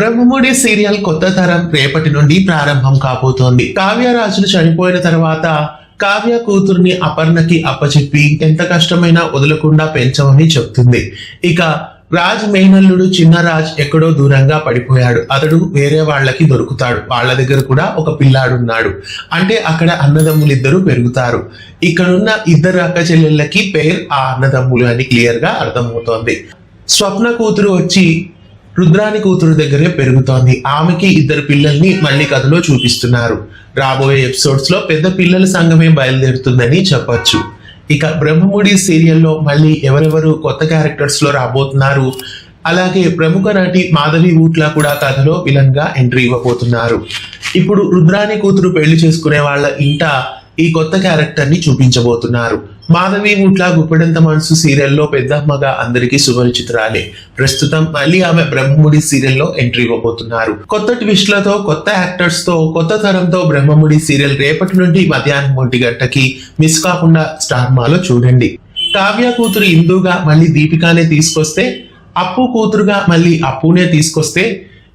Brahmamudi serial కొత్త తరం రేపటి నుండి ప్రారంభం కాబోతోంది. కావ్యరాజులు చనిపోయిన తర్వాత కావ్య కూతుర్ని అపర్ణకి అప్పచెప్పి ఎంత కష్టమైనా వదలకుండా పెంచమని చెప్తుంది. ఇక రాజ్ మేనల్లుడు చిన్న రాజ్ ఎక్కడో దూరంగా పడిపోయాడు. అతడు వేరే వాళ్ళకి దొరుకుతాడు. వాళ్ళ దగ్గర కూడా ఒక పిల్లాడున్నాడు. అంటే అక్కడ అన్నదమ్ములిద్దరూ పెరుగుతారు. ఇక్కడున్న ఇద్దరు అక్క చెల్లెళ్ళకి పేరు ఆ అన్నదమ్ములు అని క్లియర్ గా అర్థమవుతోంది. స్వప్న కూతురు వచ్చి రుద్రాని కూతురు దగ్గరే పెరుగుతోంది. ఆమెకి ఇద్దరు పిల్లల్ని మళ్ళీ కథలో చూపిస్తున్నారు. రాబోయే ఎపిసోడ్స్ లో పెద్ద పిల్లల సంఘమే బయలుదేరుతుందని చెప్పొచ్చు. ఇక బ్రహ్మముడి సీరియల్లో మళ్ళీ ఎవరెవరు కొత్త క్యారెక్టర్స్ లో రాబోతున్నారు, అలాగే ప్రముఖ నటి మాధవి ఊట్ల కూడా కథలో విలన్ గా ఎంట్రీ ఇవ్వబోతున్నారు. ఇప్పుడు రుద్రాని కూతురు పెళ్లి చేసుకునే వాళ్ళ ఇంట ఈ కొత్త క్యారెక్టర్ ని చూపించబోతున్నారు. మాధవి ఊట్ల గుప్పెడంత మనసు సీరియల్లో పెద్దమ్మగా అందరికీ సుపరిచితురాలే. ప్రస్తుతం మళ్ళీ ఆమె బ్రహ్మముడి సీరియల్లో ఎంట్రీ ఇవ్వబోతున్నారు. కొత్త ట్విస్ట్లతో, కొత్త యాక్టర్స్ తో, కొత్త తరంతో బ్రహ్మముడి సీరియల్ రేపటి నుండి మధ్యాహ్నం 1 గంటకి మిస్ కాకుండా స్టార్ మాలో చూడండి. కావ్య కూతురు ఇందుగా మళ్ళీ దీపికానే తీసుకొస్తే, అప్పు కూతురుగా మళ్ళీ అప్పునే తీసుకొస్తే,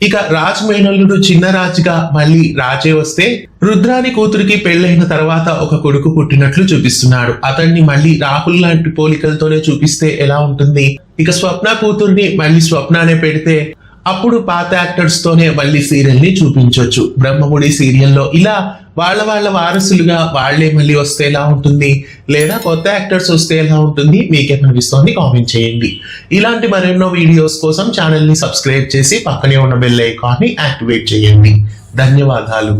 ఇక రాజ్ మేనల్లుడు చిన్న రాజుగా మళ్ళీ రాజే వస్తే, రుద్రాని కూతురికి పెళ్లైన తర్వాత ఒక కొడుకు పుట్టినట్లు చూపిస్తున్నాడు. అతన్ని మళ్ళీ రాహుల్ లాంటి పోలికలతోనే చూపిస్తే ఎలా ఉంటుంది? ఇక స్వప్న కూతుర్ని మళ్ళీ స్వప్నానే పెడితే అప్పుడు పాత యాక్టర్స్ తోనే మళ్ళీ సీరియల్ ని చూపించవచ్చు. బ్రహ్మముడి సీరియల్లో ఇలా వాళ్ళ వారసులుగా వాళ్లే మళ్ళీ వస్తే ఎలా ఉంటుంది, లేదా కొత్త యాక్టర్స్ వస్తే ఎలా ఉంటుంది? మీకేమనిపిస్తోంది కామెంట్ చేయండి. ఇలాంటి మరెన్నో వీడియోస్ కోసం ఛానల్ ని సబ్స్క్రైబ్ చేసి పక్కనే ఉన్న బెల్ ఐకాన్ ని యాక్టివేట్ చేయండి. ధన్యవాదాలు.